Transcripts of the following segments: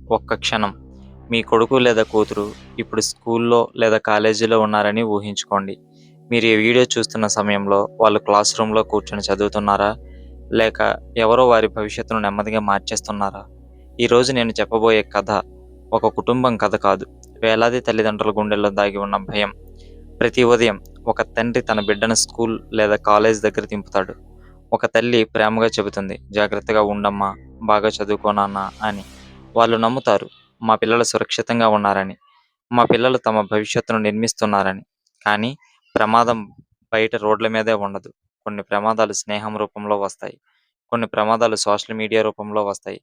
ఒక్క క్షణం మీ కొడుకు లేదా కూతురు ఇప్పుడు స్కూల్లో లేదా కాలేజీలో ఉన్నారని ఊహించుకోండి. మీరు ఈ వీడియో చూస్తున్న సమయంలో వాళ్ళు క్లాస్ రూమ్‌లో కూర్చొని చదువుతున్నారా? లేక ఎవరో వారి భవిష్యత్తును నెమ్మదిగా మార్చేస్తున్నారా? ఈరోజు నేను చెప్పబోయే కథ ఒక కుటుంబం కథ కాదు. వేలాది తల్లిదండ్రుల గుండెల్లో దాగి ఉన్న భయం. ప్రతి ఉదయం ఒక తండ్రి తన బిడ్డను స్కూల్ లేదా కాలేజ్ దగ్గర దింపుతాడు. ఒక తల్లి ప్రేమగా చెబుతుంది, "జాగ్రత్తగా ఉండమ్మా, బాగా చదువుకో నాన్న" అని. వాళ్ళు నమ్ముతారు, మా పిల్లలు సురక్షితంగా ఉన్నారని. మా పిల్లలు తమ భవిష్యత్తును నిర్మిస్తున్నారని. కానీ ప్రమాదం బయట రోడ్ల మీదే ఉండదు. కొన్ని ప్రమాదాలు స్నేహం రూపంలో వస్తాయి. కొన్ని ప్రమాదాలు సోషల్ మీడియా రూపంలో వస్తాయి.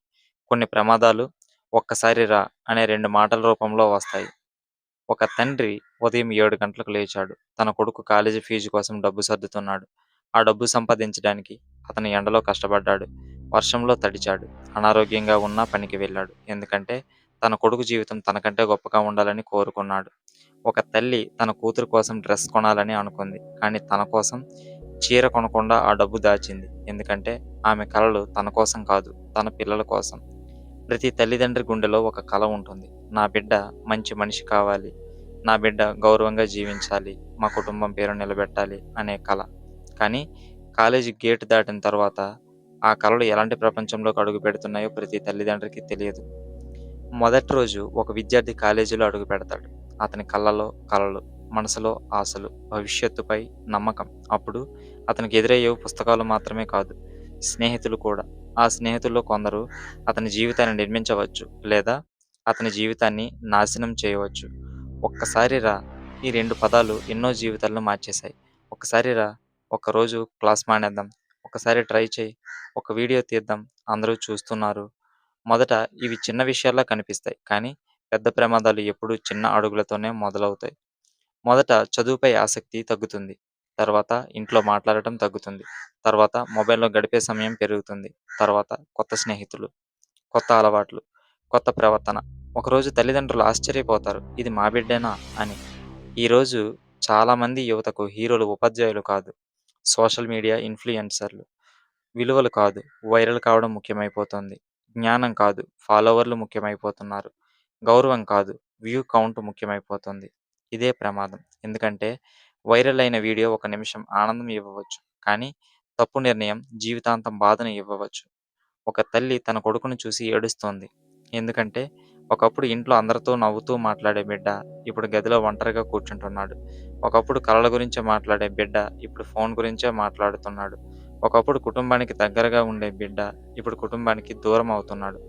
కొన్ని ప్రమాదాలు "ఒక్కసారి రా" అనే 2 మాటల రూపంలో వస్తాయి. ఒక తండ్రి ఉదయం 7 గంటలకు లేచాడు. తన కొడుకు కాలేజీ ఫీజు కోసం డబ్బు సర్దుతున్నాడు. ఆ డబ్బు సంపాదించడానికి అతను ఎండలో కష్టపడ్డాడు. వర్షంలో తడిచాడు. అనారోగ్యంగా ఉన్నా పనికి వెళ్ళాడు. ఎందుకంటే తన కొడుకు జీవితం తనకంటే గొప్పగా ఉండాలని కోరుకున్నాడు. ఒక తల్లి తన కూతురు కోసం డ్రెస్ కొనాలని అనుకుంది. కానీ తన కోసం చీర కొనకుండా ఆ డబ్బు దాచింది. ఎందుకంటే ఆమె కలలు తన కోసం కాదు, తన పిల్లల కోసం. ప్రతి తల్లిదండ్రి గుండెలో ఒక కల ఉంటుంది. నా బిడ్డ మంచి మనిషి కావాలి. నా బిడ్డ గౌరవంగా జీవించాలి. మా కుటుంబం పేరు నిలబెట్టాలి అనే కల. కానీ కాలేజీ గేట్ దాటిన తర్వాత ఆ కలలు ఎలాంటి ప్రపంచంలోకి అడుగుపెడుతున్నాయో ప్రతి తల్లిదండ్రికి తెలియదు. మొదటి రోజు ఒక విద్యార్థి కాలేజీలో అడుగుపెడతాడు. అతని కళ్ళలో కలలు, మనసులో ఆశలు, భవిష్యత్తుపై నమ్మకం. అప్పుడు అతనికి ఎదురయ్యేవి పుస్తకాలు మాత్రమే కాదు, స్నేహితులు కూడా. ఆ స్నేహితుల్లో కొందరు అతని జీవితాన్ని నిర్మించవచ్చు లేదా అతని జీవితాన్ని నాశనం చేయవచ్చు. "ఒక్కసారి రా" ఈ 2 పదాలు ఎన్నో జీవితాలను మార్చేశాయి. "ఒక్కసారి రా", "ఒక్కరోజు క్లాస్ మానేద్దాం", "ఒక్కసారి ట్రై చెయి", "ఒక వీడియో తీద్దాం, అందరూ చూస్తున్నారు". మొదట ఇవి చిన్న విషయాల్లా కనిపిస్తాయి. కానీ పెద్ద ప్రమాదాలు ఎప్పుడూ చిన్న అడుగులతోనే మొదలవుతాయి. మొదట చదువుపై ఆసక్తి తగ్గుతుంది. తర్వాత ఇంట్లో మాట్లాడటం తగ్గుతుంది. తర్వాత మొబైల్‌లో గడిపే సమయం పెరుగుతుంది. తర్వాత కొత్త స్నేహితులు, కొత్త అలవాట్లు, కొత్త ప్రవర్తన. ఒకరోజు తల్లిదండ్రులు ఆశ్చర్యపోతారు, "ఇది మా బిడ్డేనా" అని. ఈరోజు చాలామంది యువతకు హీరోలు ఉపాధ్యాయులు కాదు, సోషల్ మీడియా ఇన్‌ఫ్లుయెన్సర్‌లు. విలువలు కాదు, వైరల్ కావడం ముఖ్యమైపోతోంది. జ్ఞానం కాదు, ఫాలోవర్లు ముఖ్యమైపోతున్నారు. గౌరవం కాదు, వ్యూ కౌంట్ ముఖ్యమైపోతుంది. ఇదే ప్రమాదం. ఎందుకంటే వైరల్ అయిన వీడియో ఒక నిమిషం ఆనందం ఇవ్వవచ్చు. కానీ తప్పు నిర్ణయం జీవితాంతం బాధను ఇవ్వవచ్చు. ఒక తల్లి తన కొడుకును చూసి ఏడుస్తోంది. ఎందుకంటే ఒకప్పుడు ఇంట్లో అందరితో నవ్వుతూ మాట్లాడే బిడ్డ ఇప్పుడు గదిలో ఒంటరిగా కూర్చుంటున్నాడు. ఒకప్పుడు కలల గురించే మాట్లాడే బిడ్డ ఇప్పుడు ఫోన్ గురించే మాట్లాడుతున్నాడు. ఒకప్పుడు కుటుంబానికి దగ్గరగా ఉండే బిడ్డ ఇప్పుడు కుటుంబానికి దూరం అవుతున్నాడు.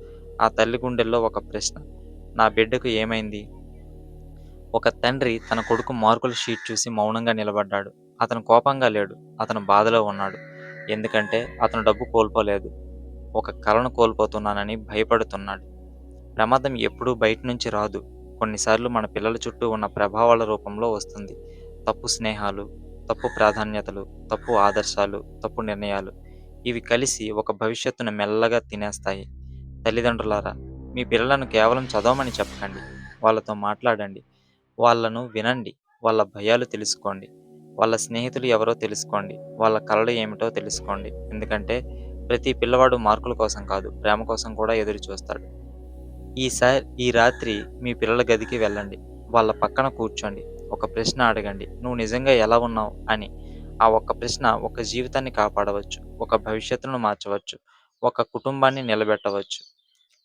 ఆ తల్లి గుండెల్లో ఒక ప్రశ్న, "నా బిడ్డకు ఏమైంది?" ఒక తండ్రి తన కొడుకు మార్కుల షీట్ చూసి మౌనంగా నిలబడ్డాడు. అతను కోపంగా లేడు. అతను బాధలో ఉన్నాడు. ఎందుకంటే అతను డబ్బు కోల్పోలేదు. ఒక కలను కోల్పోతున్నానని భయపడుతున్నాడు. ప్రమాదం ఎప్పుడూ బయట నుంచి రాదు. కొన్నిసార్లు మన పిల్లల చుట్టూ ఉన్న ప్రభావాల రూపంలో వస్తుంది. తప్పు స్నేహాలు, తప్పు ప్రాధాన్యతలు, తప్పు ఆదర్శాలు, తప్పు నిర్ణయాలు. ఇవి కలిసి ఒక భవిష్యత్తును మెల్లగా తినేస్తాయి. తల్లిదండ్రులారా, మీ పిల్లలను కేవలం చదవమని చెప్పకండి. వాళ్ళతో మాట్లాడండి. వాళ్ళను వినండి. వాళ్ళ భయాలు తెలుసుకోండి. వాళ్ళ స్నేహితులు ఎవరో తెలుసుకోండి. వాళ్ళ కలలు ఏమిటో తెలుసుకోండి. ఎందుకంటే ప్రతి పిల్లవాడు మార్కుల కోసం కాదు, ప్రేమ కోసం కూడా ఎదురు చూస్తాడు. ఈ రాత్రి మీ పిల్లల గదికి వెళ్ళండి. వాళ్ళ పక్కన కూర్చోండి. ఒక ప్రశ్న అడగండి. "నువ్వు నిజంగా ఎలా ఉన్నావు?" అని. ఆ ఒక్క ప్రశ్న ఒక జీవితాన్ని కాపాడవచ్చు. ఒక భవిష్యత్తును మార్చవచ్చు. ఒక కుటుంబాన్ని నిలబెట్టవచ్చు.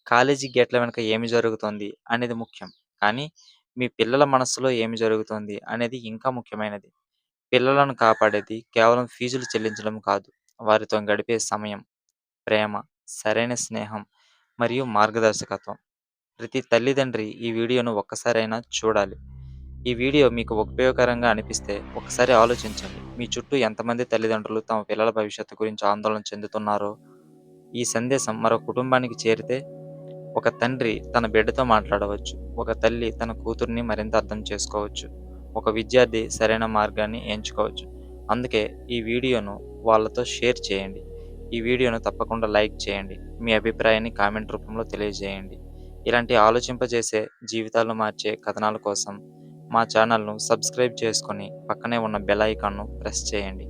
కాలేజీ గేట్ల వెనుక ఏమి జరుగుతోంది అనేది ముఖ్యం. కానీ మీ పిల్లల మనస్సులో ఏమి జరుగుతోంది అనేది ఇంకా ముఖ్యమైనది. పిల్లలను కాపాడేది కేవలం ఫీజులు చెల్లించడం కాదు. వారితో గడిపే సమయం, ప్రేమ, సరైన స్నేహం మరియు మార్గదర్శకత్వం. ప్రతి తల్లిదండ్రి ఈ వీడియోను ఒక్కసారైనా చూడాలి. ఈ వీడియో మీకు ఉపయోగకరంగా అనిపిస్తే ఒకసారి ఆలోచించండి. మీ చుట్టూ ఎంతమంది తల్లిదండ్రులు తమ పిల్లల భవిష్యత్తు గురించి ఆందోళన చెందుతున్నారో? ఈ సందేశం మరో కుటుంబానికి చేరితే ఒక తండ్రి తన బిడ్డతో మాట్లాడవచ్చు. ఒక తల్లి తన కూతుర్ని మరింత అర్థం చేసుకోవచ్చు. ఒక విద్యార్థి సరైన మార్గాన్ని ఎంచుకోవచ్చు. అందుకే ఈ వీడియోను వాళ్ళతో షేర్ చేయండి. ఈ వీడియోను తప్పకుండా లైక్ చేయండి. మీ అభిప్రాయాన్ని కామెంట్ రూపంలో తెలియజేయండి. ఇలాంటి ఆలోచింపజేసే, జీవితాలు మార్చే కథనాల కోసం మా ఛానల్‌ను సబ్స్క్రైబ్ చేసుకొని పక్కనే ఉన్న బెల్ ఐకాన్‌ను ప్రెస్ చేయండి.